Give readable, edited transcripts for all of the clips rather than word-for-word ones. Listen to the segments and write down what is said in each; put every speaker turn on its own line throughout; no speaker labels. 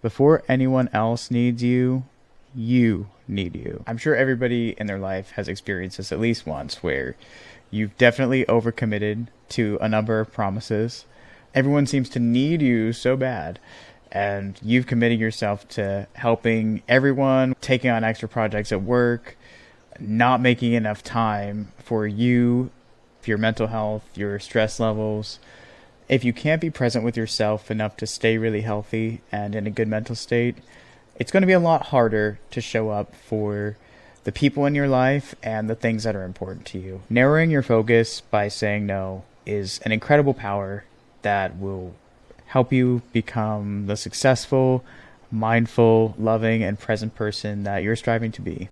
Before anyone else needs you, you need you. I'm sure everybody in their life has experienced this at least once where you've definitely overcommitted to a number of promises. Everyone seems to need you so bad, and you've committed yourself to helping everyone, taking on extra projects at work, not making enough time for you, for your mental health, your stress levels. If you can't be present with yourself enough to stay really healthy and in a good mental state, it's going to be a lot harder to show up for the people in your life and the things that are important to you. Narrowing your focus by saying no is an incredible power that will help you become the successful, mindful, loving, and present person that you're striving to be.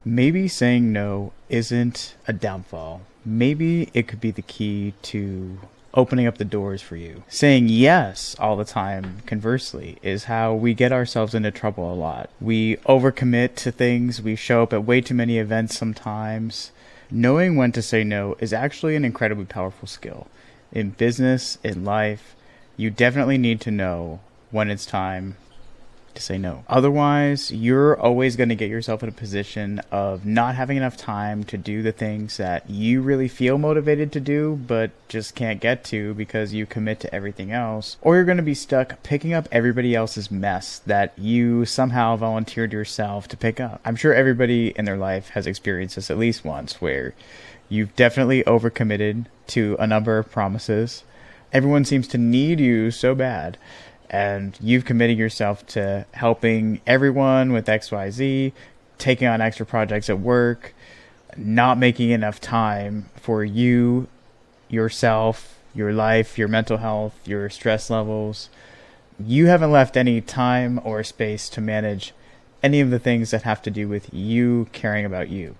Maybe saying no isn't a downfall. Maybe it could be the key to opening up the doors for you. Saying yes all the time, conversely, is how we get ourselves into trouble a lot. We overcommit to things. We show up at way too many events sometimes. Knowing when to say no is actually an incredibly powerful skill. In business, in life, you definitely need to know when it's time to say no. Otherwise, you're always going to get yourself in a position of not having enough time to do the things that you really feel motivated to do, but just can't get to because you commit to everything else. Or you're going to be stuck picking up everybody else's mess that you somehow volunteered yourself to pick up. I'm sure everybody in their life has experienced this at least once where you've definitely overcommitted to a number of promises. Everyone seems to need you so bad, and you've committed yourself to helping everyone with XYZ, taking on extra projects at work, not making enough time for you, yourself, your life, your mental health, your stress levels. You haven't left any time or space to manage any of the things that have to do with you caring about you.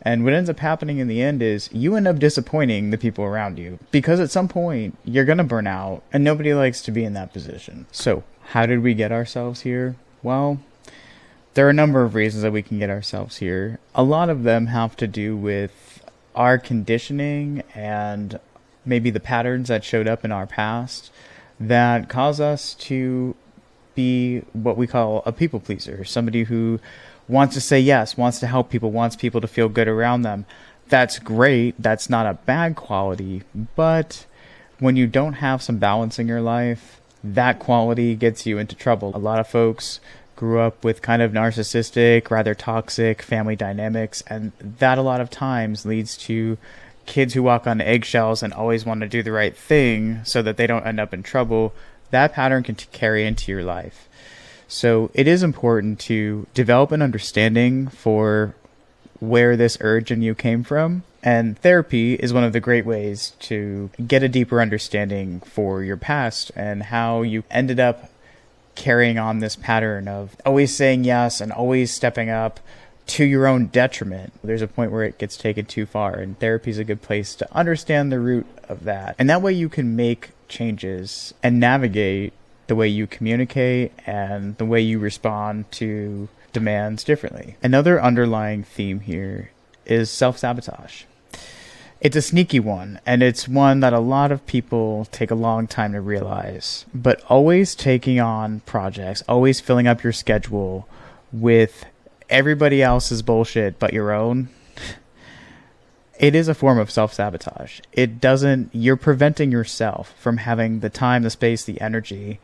And what ends up happening in the end is you end up disappointing the people around you, because at some point you're going to burn out and nobody likes to be in that position. So how did we get ourselves here? Well, there are a number of reasons that we can get ourselves here. A lot of them have to do with our conditioning and maybe the patterns that showed up in our past that cause us to be what we call a people pleaser, somebody who wants to say yes, wants to help people, wants people to feel good around them. That's great. That's not a bad quality. But when you don't have some balance in your life, that quality gets you into trouble. A lot of folks grew up with kind of narcissistic, rather toxic family dynamics, and that a lot of times leads to kids who walk on eggshells and always want to do the right thing so that they don't end up in trouble. That pattern can carry into your life. So it is important to develop an understanding for where this urge in you came from. And therapy is one of the great ways to get a deeper understanding for your past and how you ended up carrying on this pattern of always saying yes and always stepping up to your own detriment. There's a point where it gets taken too far, and therapy is a good place to understand the root of that. And that way you can make changes and navigate the way you communicate and the way you respond to demands differently. Another underlying theme here is self-sabotage. It's a sneaky one, and it's one that a lot of people take a long time to realize. But always taking on projects, always filling up your schedule with everybody else's bullshit but your own, it is a form of self-sabotage. You're preventing yourself from having the time, the space, the energy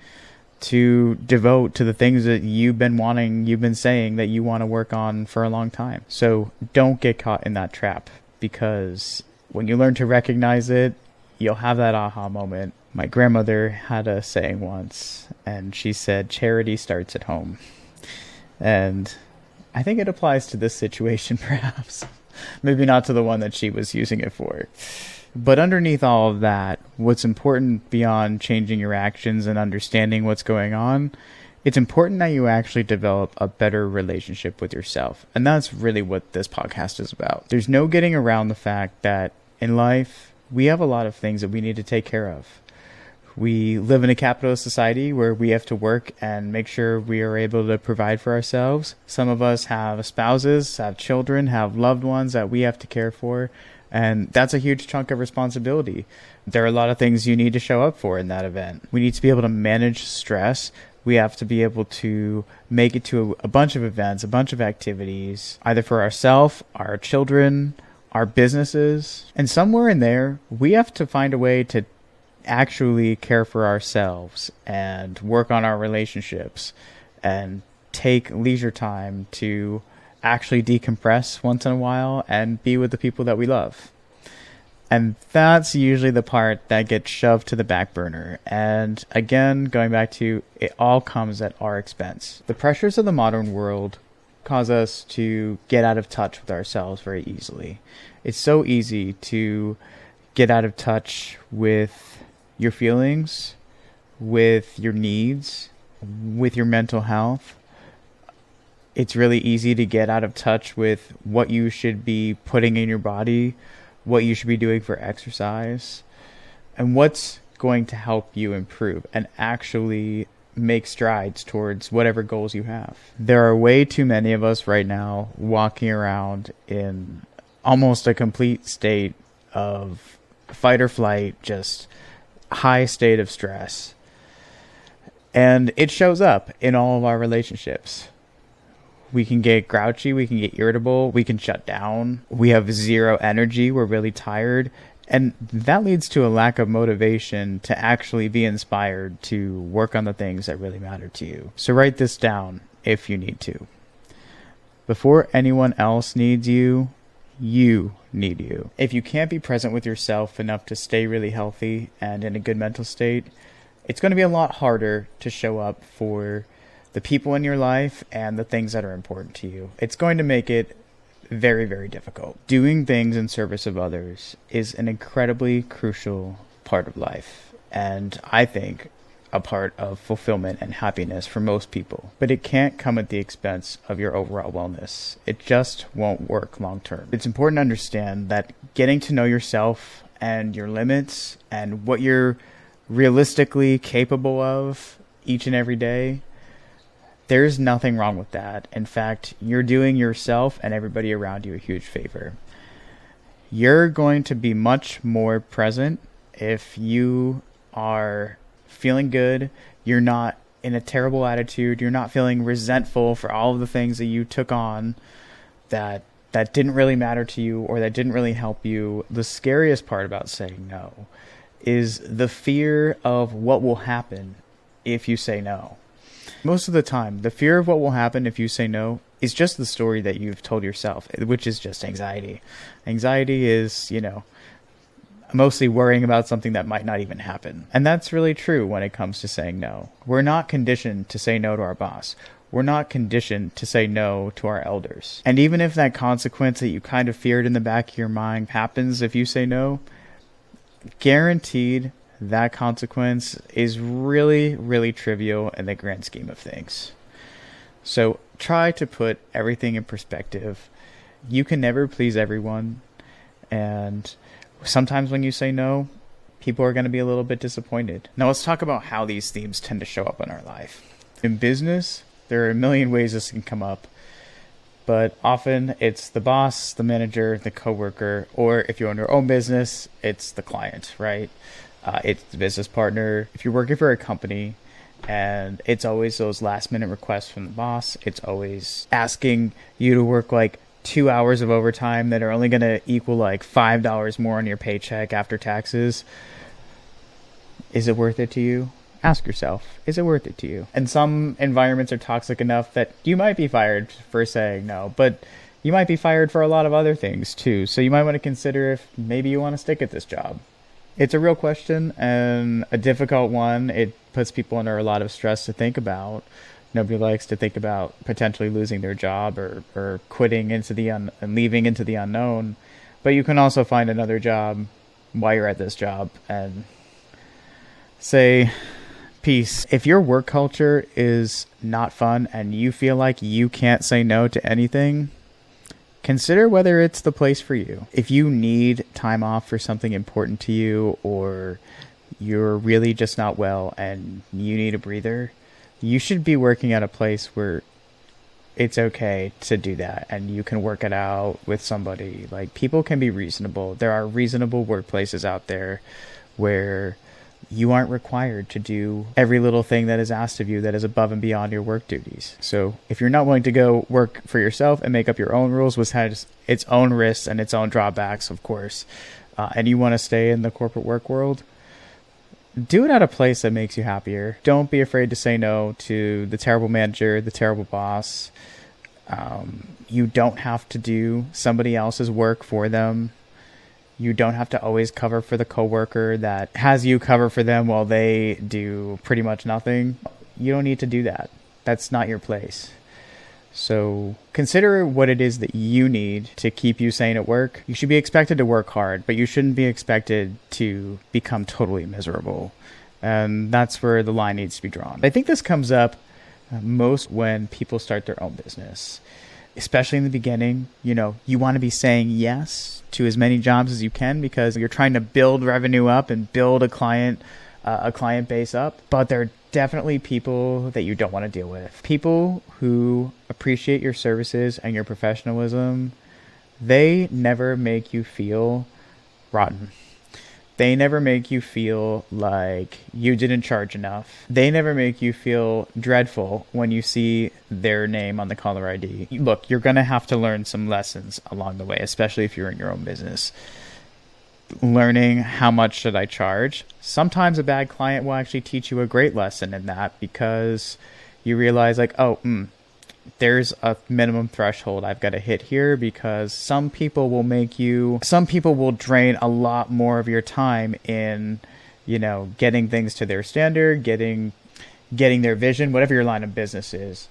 to devote to the things that you've been saying that you want to work on for a long time. So don't get caught in that trap, because when you learn to recognize it, you'll have that aha moment. My grandmother had a saying once, and she said, "Charity starts at home." And I think it applies to this situation, perhaps. Maybe not to the one that she was using it for. But underneath all of that, what's important beyond changing your actions and understanding what's going on, it's important that you actually develop a better relationship with yourself. And that's really what this podcast is about. There's no getting around the fact that in life, we have a lot of things that we need to take care of. We live in a capitalist society where we have to work and make sure we are able to provide for ourselves. Some of us have spouses, have children, have loved ones that we have to care for. And that's a huge chunk of responsibility. There are a lot of things you need to show up for in that event. We need to be able to manage stress. We have to be able to make it to a bunch of events, a bunch of activities, either for ourselves, our children, our businesses. And somewhere in there, we have to find a way to actually care for ourselves and work on our relationships and take leisure time to actually decompress once in a while and be with the people that we love. And that's usually the part that gets shoved to the back burner. And again, going back to it all comes at our expense. The pressures of the modern world cause us to get out of touch with ourselves very easily. It's so easy to get out of touch with your feelings, with your needs, with your mental health. It's really easy to get out of touch with what you should be putting in your body, what you should be doing for exercise, and what's going to help you improve and actually make strides towards whatever goals you have. There are way too many of us right now walking around in almost a complete state of fight or flight, just high state of stress. And it shows up in all of our relationships. We can get grouchy, we can get irritable, we can shut down, we have zero energy, we're really tired. And that leads to a lack of motivation to actually be inspired to work on the things that really matter to you. So write this down if you need to. Before anyone else needs you, you need you. If you can't be present with yourself enough to stay really healthy and in a good mental state, it's going to be a lot harder to show up for the people in your life and the things that are important to you. It's going to make it very, very difficult. Doing things in service of others is an incredibly crucial part of life, and I think a part of fulfillment and happiness for most people. But it can't come at the expense of your overall wellness. It just won't work long term. It's important to understand that getting to know yourself and your limits and what you're realistically capable of each and every day, there's nothing wrong with that. In fact, you're doing yourself and everybody around you a huge favor. You're going to be much more present if you are feeling good, you're not in a terrible attitude, you're not feeling resentful for all of the things that you took on that didn't really matter to you or that didn't really help you. The scariest part about saying no is the fear of what will happen if you say no. Most of the time, the fear of what will happen if you say no is just the story that you've told yourself, which is just anxiety. Anxiety is, mostly worrying about something that might not even happen. And that's really true when it comes to saying no. We're not conditioned to say no to our boss. We're not conditioned to say no to our elders. And even if that consequence that you kind of feared in the back of your mind happens if you say no, guaranteed that consequence is really, really trivial in the grand scheme of things. So try to put everything in perspective. You can never please everyone, and sometimes when you say no, people are going to be a little bit disappointed. Now let's talk about how these themes tend to show up in our life. In business, there are a million ways this can come up, but often it's the boss, the manager, the coworker, or if you own your own business, it's the client, right? It's the business partner. If you're working for a company, and it's always those last minute requests from the boss, it's always asking you to work like 2 hours of overtime that are only going to equal like $5 more on your paycheck after taxes. Is it worth it to you? Ask yourself, is it worth it to you? And some environments are toxic enough that you might be fired for saying no, but you might be fired for a lot of other things too. So you might want to consider if maybe you want to stick at this job. It's a real question and a difficult one. It puts people under a lot of stress to think about. Nobody likes to think about potentially losing their job or quitting into the and leaving into the unknown. But you can also find another job while you're at this job and say peace. If your work culture is not fun and you feel like you can't say no to anything, consider whether it's the place for you. If you need time off for something important to you, or you're really just not well and you need a breather, you should be working at a place where it's okay to do that and you can work it out with somebody. Like, people can be reasonable. There are reasonable workplaces out there where you aren't required to do every little thing that is asked of you that is above and beyond your work duties. So if you're not willing to go work for yourself and make up your own rules, which has its own risks and its own drawbacks, of course, and you want to stay in the corporate work world, do it at a place that makes you happier. Don't be afraid to say no to the terrible manager, the terrible boss. You don't have to do somebody else's work for them. You don't have to always cover for the coworker that has you cover for them while they do pretty much nothing. You don't need to do that. That's not your place. So consider what it is that you need to keep you sane at work. You should be expected to work hard, but you shouldn't be expected to become totally miserable. And that's where the line needs to be drawn. I think this comes up most when people start their own business, especially in the beginning. You know, you want to be saying yes to as many jobs as you can because you're trying to build revenue up and build a client base up. But there are definitely people that you don't want to deal with. People who appreciate your services and your professionalism, they never make you feel rotten. They never make you feel like you didn't charge enough. They never make you feel dreadful when you see their name on the caller ID. Look, you're going to have to learn some lessons along the way, especially if you're in your own business. Learning how much should I charge? Sometimes a bad client will actually teach you a great lesson in that, because you realize like, there's a minimum threshold I've got to hit here, because some people will drain a lot more of your time in, getting things to their standard, getting their vision, whatever your line of business is.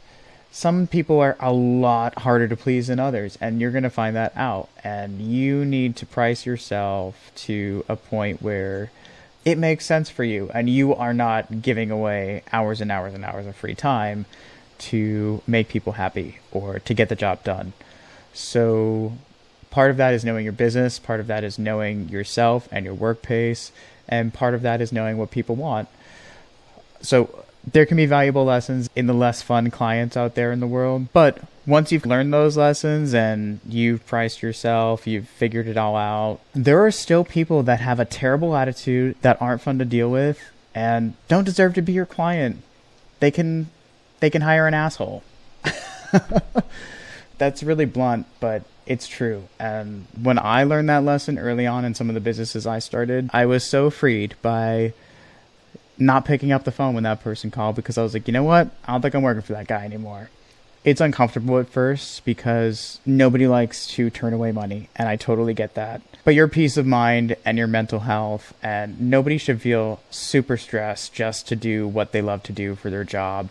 Some people are a lot harder to please than others, and you're going to find that out. And you need to price yourself to a point where it makes sense for you, and you are not giving away hours and hours and hours of free time to make people happy or to get the job done. So part of that is knowing your business, part of that is knowing yourself and your work pace, and part of that is knowing what people want. So there can be valuable lessons in the less fun clients out there in the world. But once you've learned those lessons and you've priced yourself, you've figured it all out, there are still people that have a terrible attitude that aren't fun to deal with and don't deserve to be your client. They can hire an asshole. That's really blunt, but it's true. And when I learned that lesson early on in some of the businesses I started, I was so freed by not picking up the phone when that person called, because I was like, you know what? I don't think I'm working for that guy anymore. It's uncomfortable at first because nobody likes to turn away money, and I totally get that. But your peace of mind and your mental health, and nobody should feel super stressed just to do what they love to do for their job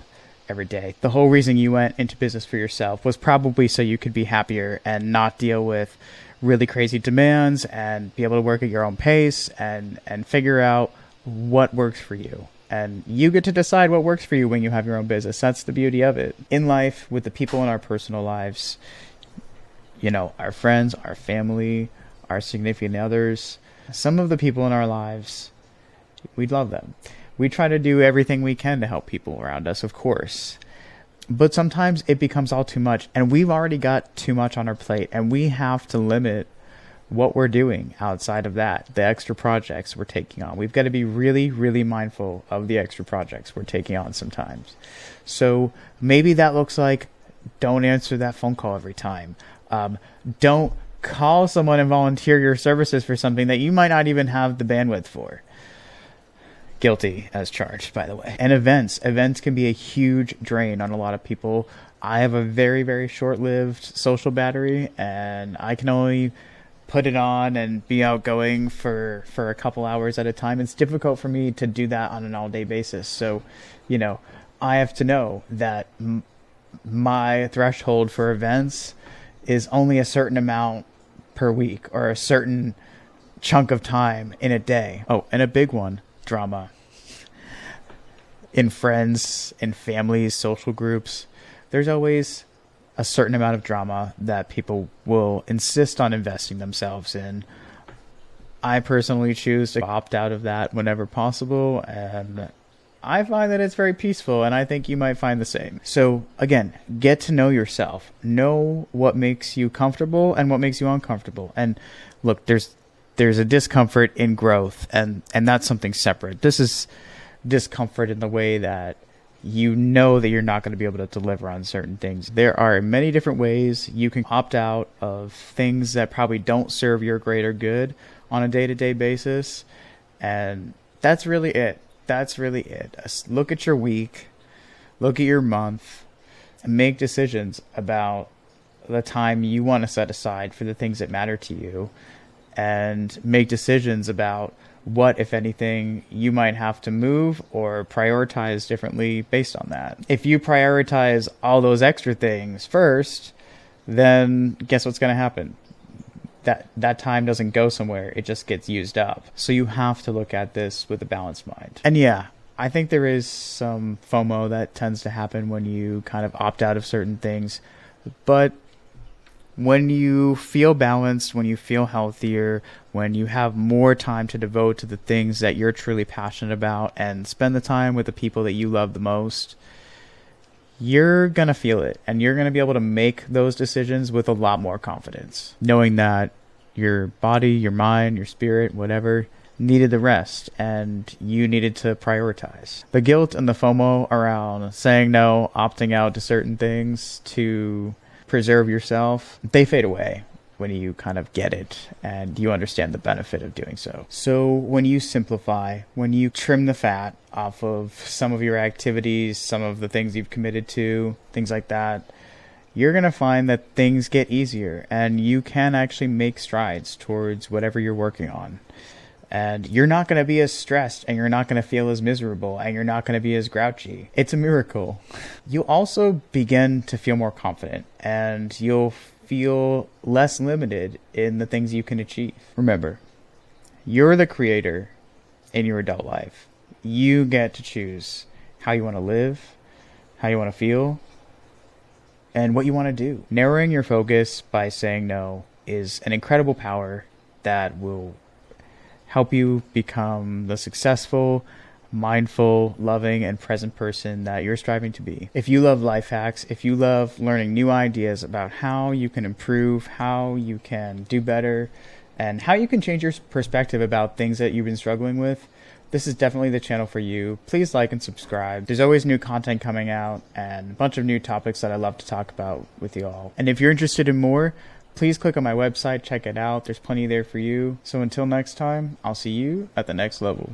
every day. The whole reason you went into business for yourself was probably so you could be happier and not deal with really crazy demands and be able to work at your own pace and figure out what works for you. And you get to decide what works for you when you have your own business. That's the beauty of it. In life, with the people in our personal lives, our friends, our family, our significant others, some of the people in our lives, we love them. We try to do everything we can to help people around us, of course. But sometimes it becomes all too much, and we've already got too much on our plate, and we have to limit what we're doing outside of that, the extra projects we're taking on. We've got to be really, really mindful of the extra projects we're taking on sometimes. So maybe that looks like, don't answer that phone call every time. Don't call someone and volunteer your services for something that you might not even have the bandwidth for. Guilty as charged, by the way. And events can be a huge drain on a lot of people. I have a very, very short-lived social battery, and I can only put it on and be outgoing for a couple hours at a time. It's difficult for me to do that on an all-day basis. So, I have to know that my threshold for events is only a certain amount per week, or a certain chunk of time in a day. Oh, and a big one, drama. In friends, in families, social groups, there's always a certain amount of drama that people will insist on investing themselves in I personally choose to opt out of that whenever possible, and I find that it's very peaceful, and I think you might find the same. So again, get to know yourself. Know what makes you comfortable and what makes you uncomfortable. And look, there's a discomfort in growth, and that's something separate. This is discomfort in the way that you know that you're not going to be able to deliver on certain things. There are many different ways you can opt out of things that probably don't serve your greater good on a day-to-day basis, and that's really it. That's really it. Look at your week, look at your month, and make decisions about the time you want to set aside for the things that matter to you, and make decisions about what, if anything, you might have to move or prioritize differently based on that. If you prioritize all those extra things first, then guess what's going to happen? That time doesn't go somewhere, it just gets used up. So you have to look at this with a balanced mind. And yeah, I think there is some FOMO that tends to happen when you kind of opt out of certain things. But when you feel balanced, when you feel healthier, when you have more time to devote to the things that you're truly passionate about and spend the time with the people that you love the most, you're going to feel it, and you're going to be able to make those decisions with a lot more confidence, knowing that your body, your mind, your spirit, whatever, needed the rest, and you needed to prioritize. The guilt and the FOMO around saying no, opting out to certain things to preserve yourself, they fade away when you kind of get it and you understand the benefit of doing so. So when you simplify, when you trim the fat off of some of your activities, some of the things you've committed to, things like that, you're going to find that things get easier and you can actually make strides towards whatever you're working on. And you're not going to be as stressed, and you're not going to feel as miserable, and you're not going to be as grouchy. It's a miracle. You'll also begin to feel more confident, and you'll feel less limited in the things you can achieve. Remember, you're the creator in your adult life. You get to choose how you want to live, how you want to feel, and what you want to do. Narrowing your focus by saying no is an incredible power that will help you become the successful, mindful, loving, and present person that you're striving to be. If you love life hacks, if you love learning new ideas about how you can improve, how you can do better, and how you can change your perspective about things that you've been struggling with, this is definitely the channel for you. Please like and subscribe. There's always new content coming out and a bunch of new topics that I love to talk about with you all. And if you're interested in more, please click on my website, check it out. There's plenty there for you. So until next time, I'll see you at the next level.